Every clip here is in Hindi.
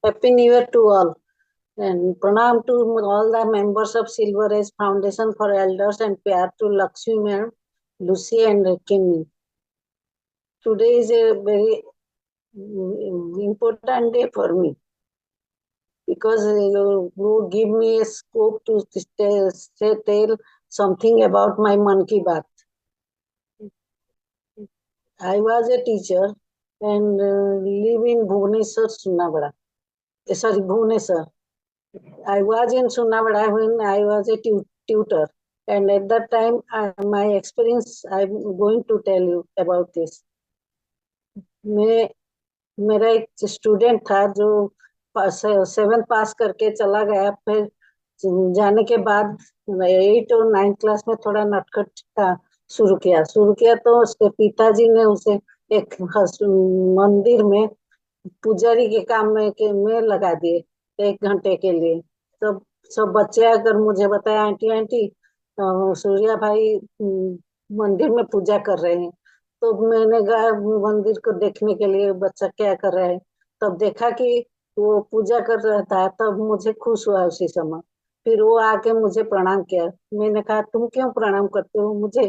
Happy New Year to all, and pranam to all the members of Silver Age Foundation for Elders, and pyar to Lakshmi Ma'am, Lucy and Kimmy. Today is a very important day for me because you give me a scope to tell something about my Man Ki Baat. I was a teacher and live in Bhubaneswar, Sunabada. Sorry, Bhubaneswar. I was in Sunabada when I was a tutor, and at that time, my experience I'm going to tell you about this. मैं मेरा एक स्टूडेंट था जो 7th पास करके चला गया, फिर जाने के बाद 8 और 9 क्लास में थोड़ा नटखट का शुरू किया तो उसके पिताजी ने उसे एक मंदिर में पुजारी के काम में लगा दिए 1 घंटे के लिए। तो सब बच्चे आकर मुझे बताया, आंटी आंटी सूर्या भाई मंदिर में पूजा कर रहे हैं। तो मैंने गया मंदिर को देखने के लिए बच्चा क्या कर रहा है। तब देखा कि वो पूजा कर रहा था, तब मुझे खुश हुआ उसी समय। फिर वो आके मुझे प्रणाम किया। मैंने कहा, तुम क्यों प्रणाम करते हो मुझे,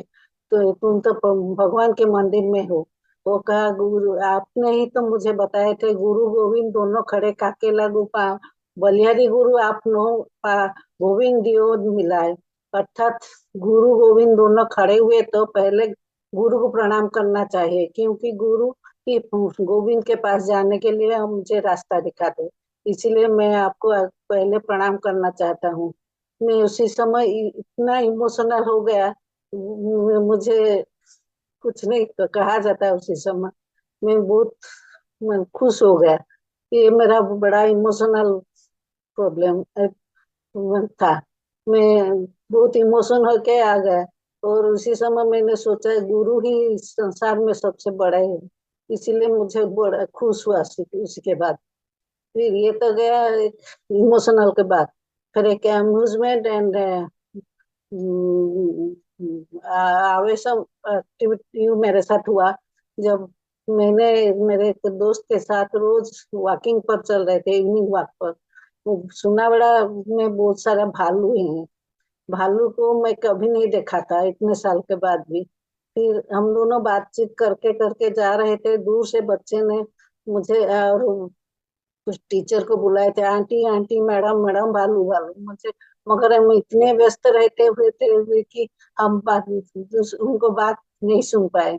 तो तुम तो भगवान के मंदिर में हो। वो कहा, गुरु आपने ही तो मुझे बताए थे, गुरु गोविंद दोनों खड़े काके लागू पा बलिहारी गुरु आप नो पा गोविंद दियो मिलाए। अर्थात गुरु गोविंद दोनों खड़े हुए तो पहले गुरु को प्रणाम करना चाहिए, क्योंकि गुरु ही गोविंद के पास जाने के लिए हम मुझे रास्ता दिखाते। इसीलिए मैं आपको पहले प्रणाम करना चाहता हूँ। मैं उसी समय इतना इमोशनल हो गया, मुझे कुछ नहीं कहा जाता है उसी समय। मैं खुश हो गया। ये मेरा बड़ा इमोशनल प्रॉब्लम था। मैं बहुत इमोशन होके आ गया, और उसी समय मैंने सोचा गुरु ही इस संसार में सबसे बड़े है। इसीलिए मुझे बड़ा खुश हुआ उसके बाद। फिर ये तो गया इमोशनल के बाद। फिर एक अम्यूजमेंट एंड आवेशम एक्टिविटी मेरे साथ हुआ। जब मैंने मेरे एक दोस्त के साथ रोज वॉकिंग पर चल रहे थे, इवनिंग वॉक पर। सुनावड़ा में बहुत सारा भालू हैं। भालू को मैं कभी नहीं देखा था इतने साल के बाद भी। फिर हम दोनों बातचीत करके करके जा रहे थे, दूर से बच्चे ने मुझे और कुछ टीचर को बुलाए थे, आंटी आंटी मैडम मैडम भालू भालू मुझे। मगर हम इतने व्यस्त रहते हुए कि हम उनको बात नहीं सुन पाए।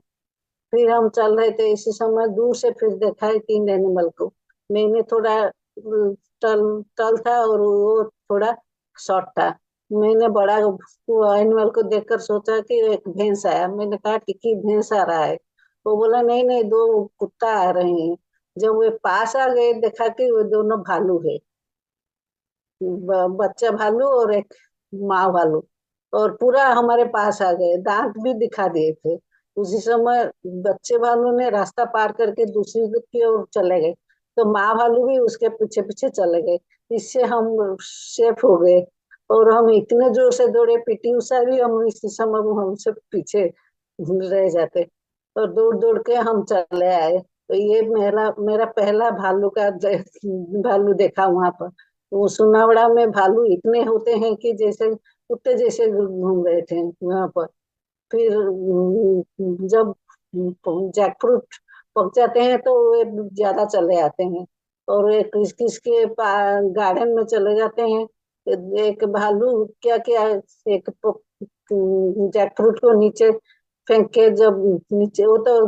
फिर हम चल रहे थे, इसी समय दूर से फिर देखा है 3 एनिमल को। मैंने थोड़ा टल टल था और वो थोड़ा शॉर्ट था। मैंने बड़ा एनिमल को देखकर सोचा कि एक भैंस आया। मैंने कहा, टिक्की भैंस आ रहा है। वो बोला, नहीं नहीं, 2 कुत्ता आ रहे हैं। जब वे पास आ गए, देखा कि वो दोनों भालू है, बच्चा भालू और एक माँ भालू। और पूरा हमारे पास आ गए, दांत भी दिखा दिए थे। उसी समय बच्चे भालू ने रास्ता पार करके दूसरी की ओर चले गए, तो माँ भालू भी उसके पीछे पीछे चले गए। इससे हम सेफ हो गए। और हम इतने जोर से दौड़े, पीटी उषा भी हम इसी समय वो हमसे पीछे रह जाते। और दौड़ दौड़ के हम चले आए। तो ये मेरा मेरा पहला भालू देखा वहां पर। वो सुनावड़ा में भालू इतने होते हैं कि जैसे कुत्ते जैसे घूम रहे थे वहां पर। फिर जब जैकफ्रूट पक जाते हैं तो वे ज्यादा चले आते हैं, और एक किस किस के गार्डन में चले जाते हैं। एक भालू क्या किया, एक जैकफ्रूट को नीचे फेंक के, जब नीचे वो तो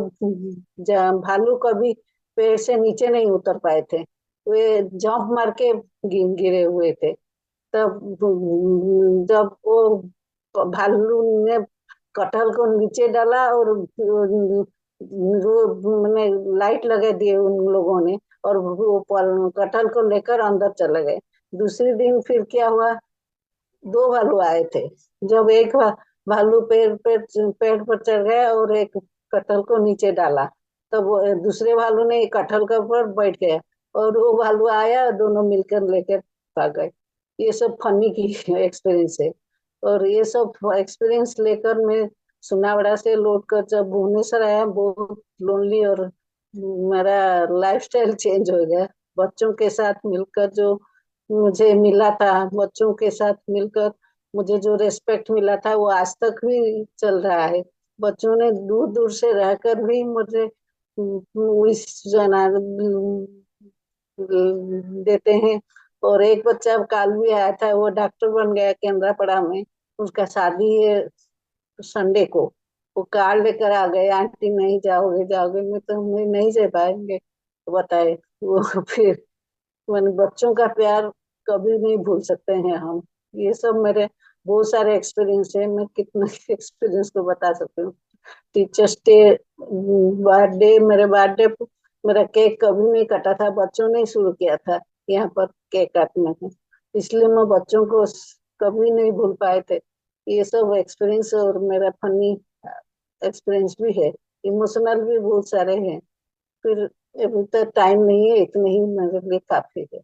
भालू कभी पेड़ से नीचे नहीं उतर पाए थे, वे जंप मार के गिरे हुए थे। तब जब वो भालू ने कटहल को नीचे डाला, और मैंने लाइट लगा दिए उन लोगों ने, और वो कटहल को लेकर अंदर चले गए। दूसरे दिन फिर क्या हुआ, 2 भालू आए थे। जब एक भालू पेड़ पर चढ़ गया और एक कटहल को नीचे डाला, तब वो दूसरे भालू ने कटहल के ऊपर बैठ गया, और वो भालू आया, दोनों मिलकर लेकर भाग गए। ये सब फनी की एक्सपीरियंस है। और ये सब एक्सपीरियंस लेकर मैं सुनावड़ा से लौट कर जब भुवनेश्वर आया, बहुत लोनली, और मेरा लाइफस्टाइल चेंज हो गया। बच्चों के साथ मिलकर जो मुझे मिला था, बच्चों के साथ मिलकर मुझे जो रेस्पेक्ट मिला था वो आज तक भी चल रहा है। बच्चों ने दूर दूर से रहकर भी मुझे इस जना देते हैं। और एक बच्चा काल भी आया था, वो डॉक्टर बन गया केंद्रापड़ा में। उसका शादी है संडे को। वो कार्ड लेकर आ गए, आंटी नहीं जाओगे जाओगे, मैं तो हम नहीं जा पाएंगे, तो बताए वो फिर मैंने बच्चों का प्यार कभी नहीं भूल सकते हैं हम। ये सब मेरे बहुत सारे एक्सपीरियंस है, मैं कितने एक्सपीरियंस को बता सकती हूँ। टीचर्स डे, बर्थडे, मेरे बर्थडे मेरा केक कभी नहीं कटा था, बच्चों ने ही शुरू किया था यहाँ पर केक काटने में। इसलिए मैं बच्चों को कभी नहीं भूल पाए थे। ये सब एक्सपीरियंस और मेरा फनी एक्सपीरियंस भी है, इमोशनल भी बहुत सारे हैं। फिर अभी तो टाइम नहीं है, इतने ही मेरे लिए काफी है।